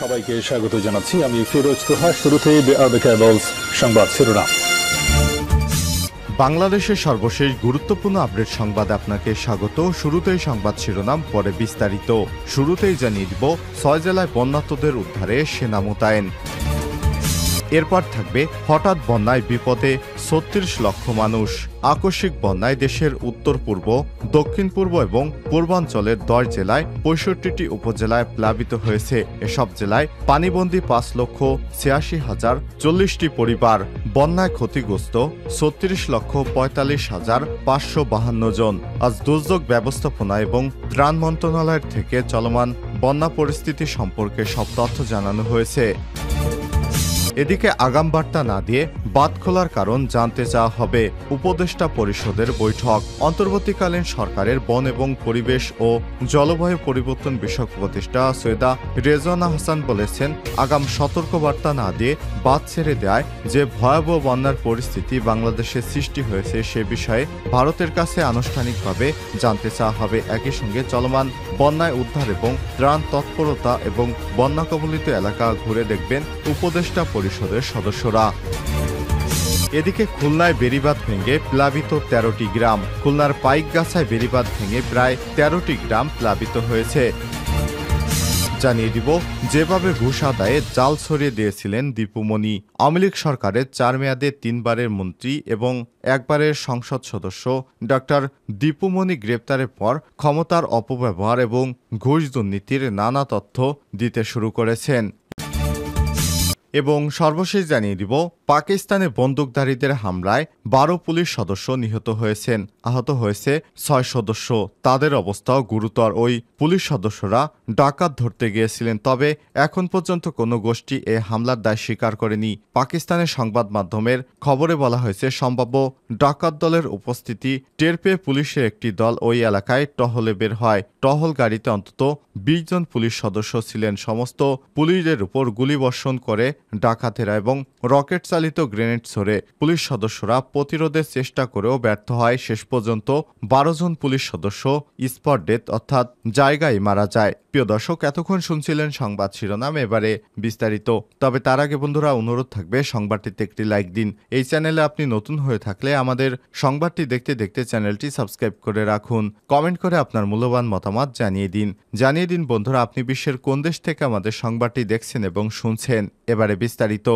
সবাইকে স্বাগত জানাচ্ছি। আমি ফিরোজ তোহা। শুরুতেই সংবাদ শিরোনাম। বাংলাদেশের সর্বশেষ গুরুত্বপূর্ণ আপডেট সংবাদে আপনাকে স্বাগত। শুরুতেই সংবাদ শিরোনাম, পরে বিস্তারিত। শুরুতেই জানিয়ে দিব ৬ জেলায় বন্যার্তদের উদ্ধারে সেনা মোতায়েন। এরপর থাকবে হঠাৎ বন্যায় বিপদে ৩৬ লক্ষ মানুষ। আকস্মিক বন্যায় দেশের উত্তর পূর্ব, দক্ষিণ পূর্ব এবং পূর্বাঞ্চলের ১০ জেলায় ৬৫টি উপজেলায় প্লাবিত হয়েছে। এসব জেলায় পানিবন্দী ৫,৮৬,০৪০টি পরিবার। বন্যায় ক্ষতিগ্রস্ত ৩৬,৪৫,৫৫২ জন। আজ দুর্যোগ ব্যবস্থাপনা এবং ত্রাণ মন্ত্রণালয়ের থেকে চলমান বন্যা পরিস্থিতি সম্পর্কে সব তথ্য জানানো হয়েছে। এদিকে আগাম বার্তা না দিয়ে বাঁধ খোলার কারণ জানতে চাওয়া হবে। উপদেষ্টা পরিষদের বৈঠক। অন্তর্বর্তীকালীন সরকারের বন এবং পরিবেশ ও জলবায়ু পরিবর্তন বিষয়ক উপদেষ্টা সৈয়দা রেজওয়ানা হাসান বলেছেন, আগাম সতর্কবার্তা না দিয়ে বাঁধ ছেড়ে দেয় যে ভয়াবহ বন্যার পরিস্থিতি বাংলাদেশে সৃষ্টি হয়েছে সে বিষয়ে ভারতের কাছে আনুষ্ঠানিকভাবে জানতে চাওয়া হবে। একই সঙ্গে চলমান বন্যায় উদ্ধার এবং ত্রাণ তৎপরতা এবং বন্যা কবলিত এলাকা ঘুরে দেখবেন উপদেষ্টা পরিষদের সদস্যরা। এদিকে খুলনায় বেড়িবাঁধ ভেঙে প্লাবিত ১৩টি গ্রাম। খুলনার পাইকগাছায় বেড়িবাঁধ ভেঙে প্রায় ১৩টি গ্রাম প্লাবিত হয়েছে। জানিয়ে দিব, যেভাবে ঘুষ আদায়ে জাল ছড়িয়ে দিয়েছিলেন দীপুমনি। আওয়ামী লীগ সরকারের ৪ মেয়াদে ৩ বারের মন্ত্রী এবং একবারের সংসদ সদস্য ডক্টর দীপুমনি গ্রেপ্তারের পর ক্ষমতার অপব্যবহার এবং ঘুষ দুর্নীতির নানা তথ্য দিতে শুরু করেছেন। এবং সর্বশেষ জানিয়ে দিব, পাকিস্তানে বন্দুকধারীদের হামলায় ১২ পুলিশ সদস্য নিহত হয়েছেন। আহত হয়েছে ৬ সদস্য। তাদের অবস্থাও গুরুতর। ওই পুলিশ সদস্যরা ডাকাত ধরতে গিয়েছিলেন, তবে এখন পর্যন্ত কোনো গোষ্ঠী এ হামলার দায় স্বীকার করেনি। পাকিস্তানের সংবাদ মাধ্যমের খবরে বলা হয়েছে, সম্ভাব্য ডাকাত দলের উপস্থিতি টের পেয়ে পুলিশের একটি দল ওই এলাকায় টহলে বের হয়। টহল গাড়িতে অন্তত ২০ জন পুলিশ সদস্য ছিলেন। সমস্ত পুলিশদের উপর গুলিবর্ষণ করে ডাকাতেরা এবং রকেট চালিত গ্রেনেড ছড়ে পুলিশ সদস্যরা প্রতিরোধের চেষ্টা করেও ব্যর্থ হয়। শেষ পর্যন্ত ১২ জন পুলিশ সদস্য স্পট ডেথ অর্থাৎ জায়গায় মারা যায়। প্রিয় দর্শক, এতক্ষণ শুনছিলেন সংবাদ শিরোনাম, এবারে বিস্তারিত। তবে তার আগে বন্ধুরা, অনুরোধ থাকবে সংবাদটিতে একটি লাইক দিন। এই চ্যানেলে আপনি নতুন হয়ে থাকলে আমাদের সংবাদটি দেখতে দেখতে চ্যানেলটি সাবস্ক্রাইব করে রাখুন। কমেন্ট করে আপনার মূল্যবান মতামত জানিয়ে দিন বন্ধুরা, আপনি বিশ্বের কোন দেশ থেকে আমাদের সংবাদটি দেখছেন এবং শুনছেন। এবারে বিস্তারিত।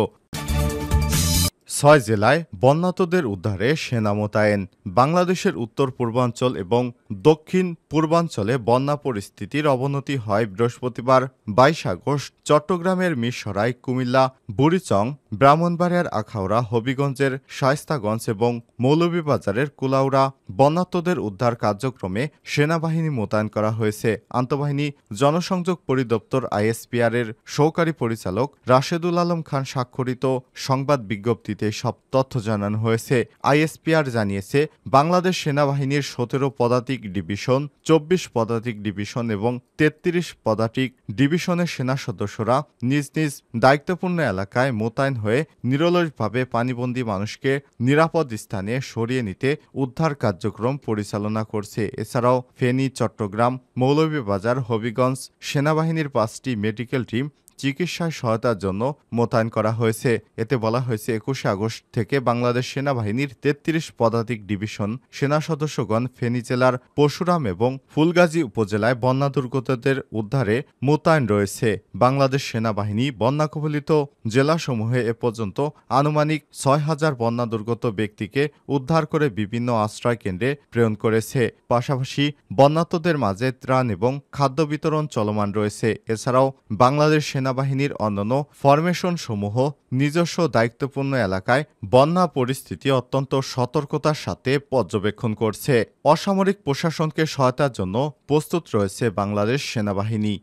৬ জেলায় বন্যার্তদের উদ্ধারে সেনা মোতায়েন। বাংলাদেশের উত্তর পূর্বাঞ্চল এবং দক্ষিণ পূর্বাঞ্চলে বন্যা পরিস্থিতির অবনতি হয় বৃহস্পতিবার ২২ আগস্ট। চট্টগ্রামের মিরসরাই, কুমিল্লা, বুড়িচং, ব্রাহ্মণবাড়িয়ার আখাউড়া, হবিগঞ্জের শায়েস্তাগঞ্জ এবং মৌলভীবাজারের কুলাউড়া বন্যার্তদের উদ্ধার কার্যক্রমে সেনাবাহিনী মোতায়েন করা হয়েছে। আন্তঃবাহিনী জনসংযোগ পরিদপ্তর আইএসপিআর এর সহকারী পরিচালক রাশেদুল আলম খান স্বাক্ষরিত সংবাদ বিজ্ঞপ্তিতে সব তথ্য জানানো হয়েছে। আইএসপিআর জানিয়েছে, বাংলাদেশ সেনাবাহিনীর ১৭ পদাতিক ডিভিশন, ২৪ পদাতিক ডিভিশন এবং ৩৩ পদাতিক ডিভিশনের সেনা সদস্যরা নিজ নিজ দায়িত্বপূর্ণ এলাকায় মোতায়েন হয়ে নিরলসভাবে পানিবন্দী মানুষকে নিরাপদ স্থানে সরিয়ে নিতে উদ্ধার কার্যক্রম পরিচালনা করছে। এছাড়াও ফেনী, চট্টগ্রাম, মৌলভীবাজার, হবিগঞ্জ সেনাবাহিনীর ৫টি মেডিকেল টিম চিকিৎসায় সহায়তার জন্য মোতায়েন করা হয়েছে। এতে বলা হয়েছে, ২১ আগস্ট থেকে বাংলাদেশ সেনাবাহিনীর ৩৩ পদাতিক ডিভিশন সেনা সদস্যগণ ফেনী জেলার পরশুরাম এবং ফুলগাজী উপজেলায় বন্যা দুর্গতদের উদ্ধারে মোতায়েন রয়েছে। বাংলাদেশ সেনাবাহিনী বন্যা কবলিত জেলাসমূহে এ পর্যন্ত আনুমানিক ৬,০০০ বন্যা দুর্গত ব্যক্তিকে উদ্ধার করে বিভিন্ন আশ্রয় কেন্দ্রে প্রেরণ করেছে। পাশাপাশি বন্যার্তদের মাঝে ত্রাণ এবং খাদ্য বিতরণ চলমান রয়েছে। এছাড়াও বাংলাদেশ সেনাবাহিনীর অন্যান্য ফরমেশন সমূহ নিজস্ব দায়িত্বপূর্ণ এলাকায় বন্যা পরিস্থিতি অত্যন্ত সতর্কতার সাথে পর্যবেক্ষণ করছে। অসামরিক প্রশাসনকে সহায়তার জন্য প্রস্তুত রয়েছে বাংলাদেশ সেনাবাহিনী।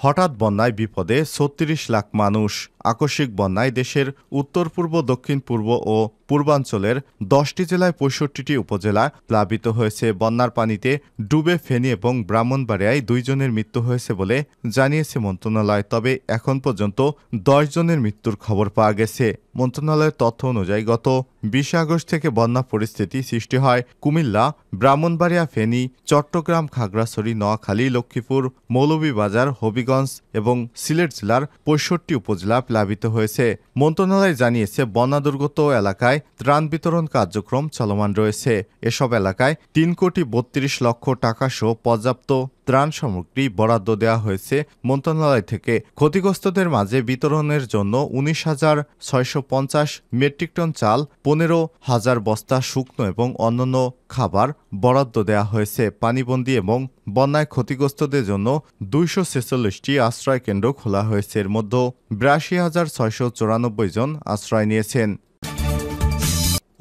হঠাৎ বন্যায় বিপদে ৩৬ লাখ মানুষ। আকস্মিক বন্যায় দেশের উত্তর পূর্ব, দক্ষিণ পূর্ব ও পূর্বাঞ্চলের 10টি জেলায় 65টি উপজেলা প্লাবিত হয়েছে। বন্যার পানিতে ডুবে ফেনী এবং ব্রাহ্মণবাড়িয়ায় 2 জনের মৃত্যু হয়েছে বলে জানিয়েছে মন্ত্রণালয়। তবে এখন পর্যন্ত 10 জনের মৃত্যুর খবর পাওয়া গেছে। মন্ত্রণালয়ের তথ্য অনুযায়ী গত 20 আগস্ট থেকে বন্যা পরিস্থিতি সৃষ্টি হয় কুমিল্লা, ব্রাহ্মণবাড়িয়া, ফেনী, চট্টগ্রাম, খাগড়াছড়ি, নোয়াখালী, লক্ষ্মীপুর, মৌলভীবাজার, হবিগঞ্জ এবং সিলেট জেলার 65 উপজেলা প্লাবিত হয়েছে। মন্ত্রণালয় জানিয়েছে, বন্যা দুর্গত এলাকায় ত্রাণ বিতরণ কার্যক্রম চলমান রয়েছে। এসব এলাকায় 3,32 লক্ষ টাকা সহ পর্যাপ্ত ত্রাণ সামগ্রী বরাদ্দ দেওয়া হয়েছে মন্ত্রণালয় থেকে। ক্ষতিগ্রস্তদের মাঝে বিতরণের জন্য 19,650 মেট্রিক টন চাল, 15,000 বস্তা শুকনো এবং অন্যান্য খাবার বরাদ্দ দেওয়া হয়েছে। পানিবন্দী এবং বন্যায় ক্ষতিগ্রস্তদের জন্য 246টি আশ্রয় কেন্দ্র খোলা হয়েছে। এর মধ্যে 82,694 জন আশ্রয় নিয়েছেন।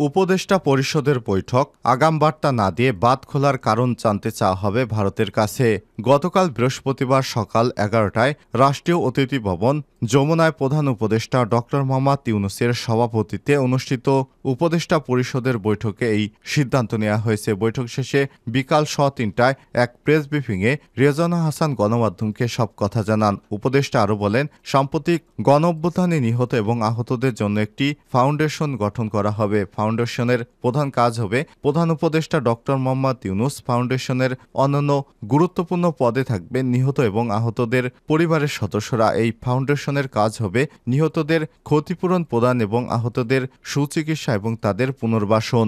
উপদেষ্টা পরিষদের বৈঠক, আগাম বার্তা না দিয়ে বাঁধ খোলার কারণ জানতে চাওয়া হবে ভারতের কাছে। গতকাল বৃহস্পতিবার সকাল 11টায় রাষ্ট্রীয় অতিথি ভবন যমুনায় প্রধান উপদেষ্টা ড. মোহাম্মদ ইউনূসের সভাপতিত্বে অনুষ্ঠিত উপদেষ্টা পরিষদের বৈঠকে এই সিদ্ধান্ত নেওয়া হয়েছে। বৈঠক শেষে বিকাল 3:30টায় এক প্রেস ব্রিফিংয়ে রেজওয়ানা হাসান গণমাধ্যমকে সব কথা জানান। উপদেষ্টা আরও বলেন, সাম্প্রতিক গণঅভ্যুত্থানে নিহত এবং আহতদের জন্য একটি ফাউন্ডেশন গঠন করা হবে। ফাউন্ডেশনের প্রধান কাজ হবে প্রধান উপদেষ্টা ড. মোহাম্মদ ইউনূস। ফাউন্ডেশনের অন্যান্য গুরুত্বপূর্ণ পদে থাকবেন নিহত এবং আহতদের পরিবারের সদস্যরা। এই ফাউন্ডেশনের কাজ হবে নিহতদের ক্ষতিপূরণ প্রদান এবং আহতদের সুচিকিৎসা এবং তাদের পুনর্বাসন।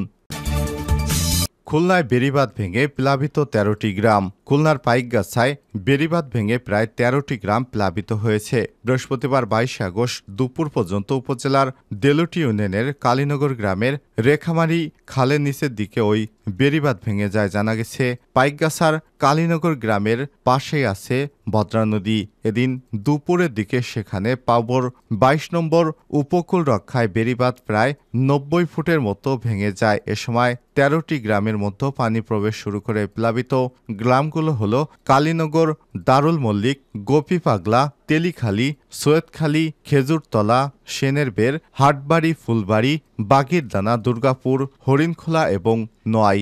খুলনায় বেড়িবাঁধ ভেঙে প্লাবিত 13টি গ্রাম। খুলনার পাইকগাছায় বেড়িবাঁধ ভেঙে প্রায় 13টি গ্রাম প্লাবিত হয়েছে। বৃহস্পতিবার 22 আগস্ট দুপুর পর্যন্ত উপজেলার দেলুটি ইউনিয়নের কালীনগর গ্রামের রেখামারি খালের নিচের দিকে ওই বেড়িবাঁধ ভেঙে যায়। জানা গেছে, পাইকগাছার কালীনগর গ্রামের পাশেই আছে ভদ্রা নদী। এদিন দুপুরের দিকে সেখানে পাবর 22 নম্বর উপকূল রক্ষায় বেড়িবাঁধ প্রায় 90 ফুটের মতো ভেঙে যায়। এ সময় 13টি গ্রামের মধ্যে পানি প্রবেশ শুরু করে। প্লাবিত গ্রামগুলো হল কালীনগর, দারুল মল্লিক, গোপী পাগলা, তেলিখালী, সৈয়দখালী, খেজুরতলা, সেনের বের, হাটবাড়ি, ফুলবাড়ি, বাগিরদানা, দুর্গাপুর, হরিণখোলা এবং নোয়াই।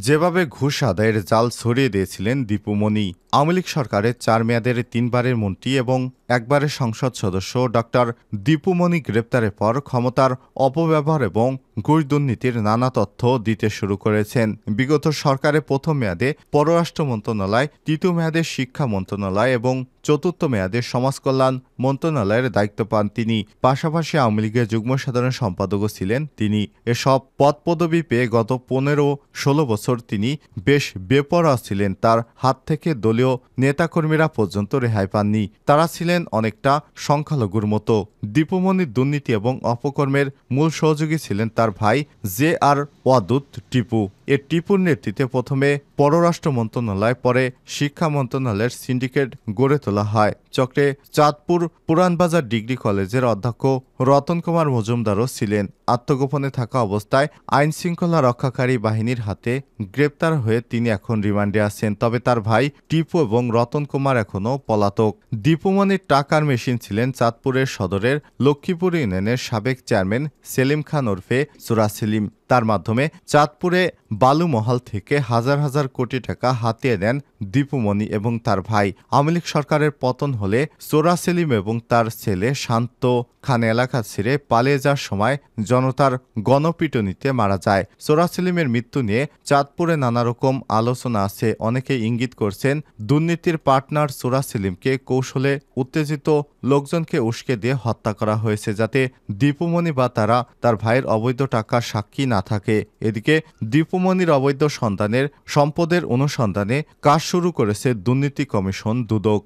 যেভাবে ঘুষ আদায়ের জাল ছড়িয়ে দিয়েছিলেন দীপুমণি। আওয়ামী লীগ সরকারের 4 মেয়াদের 3 বারের মন্ত্রী এবং একবারের সংসদ সদস্য ডক্টর দীপুমণি গ্রেপ্তারের পর ক্ষমতার অপব্যবহার এবং ঘুষ দুর্নীতির নানা তথ্য দিতে শুরু করেছেন। বিগত সরকারের প্রথম মেয়াদে পররাষ্ট্র মন্ত্রণালয়, তৃতীয় মেয়াদে শিক্ষা মন্ত্রণালয় এবং চতুর্থ মেয়াদে সমাজকল্যাণ মন্ত্রণালয়ের দায়িত্ব পান তিনি। পাশাপাশি আওয়ামী লীগের যুগ্ম সাধারণ সম্পাদকও ছিলেন তিনি। এসব পদপদবি পেয়ে গত 15-16 বছর তিনি বেশ বেপরোয়া ছিলেন। তার হাত থেকে দলীয় নেতাকর্মীরা পর্যন্ত রেহাই পাননি। তারা ছিলেন অনেকটা সংখ্যালঘুর মতো। দীপুমণির দুর্নীতি এবং অপকর্মের মূল সহযোগী ছিলেন তার ভাই JR ওয়াদুদ টিপু। টিপুর নেতৃত্বে প্রথমে পররাষ্ট্র মন্ত্রণালয়, পরে শিক্ষা মন্ত্রণালয়ের সিন্ডিকেট গড়ে তোলা হয়। চক্রে চাঁদপুর পুরানবাজার ডিগ্রি কলেজের অধ্যক্ষ রতন কুমার মজুমদারও ছিলেন। আত্মগোপনে থাকা অবস্থায় আইন শৃঙ্খলা রক্ষাকারী বাহিনীর হাতে গ্রেপ্তার হয়ে তিনি এখন রিমান্ডে আছেন। তবে তার ভাই টিপু এবং রতন কুমার এখনও পলাতক। দীপুমণির টাকার মেশিন ছিলেন চাঁদপুরের সদরের লক্ষ্মীপুর ইউনিয়নের সাবেক চেয়ারম্যান সেলিম খান ওরফে চোরা সেলিম। তার মাধ্যমে চাঁদপুরে বালুমহল থেকে হাজার হাজার কোটি টাকা হাতিয়ে নেন দীপুমণি এবং তার ভাই। আওয়ামী লীগ সরকারের পতন হলে চোরা সেলিম এবং তার ছেলে শান্ত খান এলাকা ছেড়ে পালিয়ে যাওয়ার সময় জনতার গণপিটুনিতে মারা যায়। চোরা সেলিমের মৃত্যু নিয়ে চাঁদপুরে নানা রকম আলোচনা আছে। অনেকে ইঙ্গিত করছেন দুর্নীতির পার্টনার চোরা সেলিমকে কৌশলে উত্তেজিত লোকজনকে উস্কে দিয়ে হত্যা করা হয়েছে, যাতে দীপুমণি বা তার ভাইয়ের অবৈধ টাকার সাক্ষী না থাকে। এদিকে দীপুমণির অবৈধ সম্পদের অনুসন্ধানে কাজ শুরু করেছে দুর্নীতি কমিশন দুদক।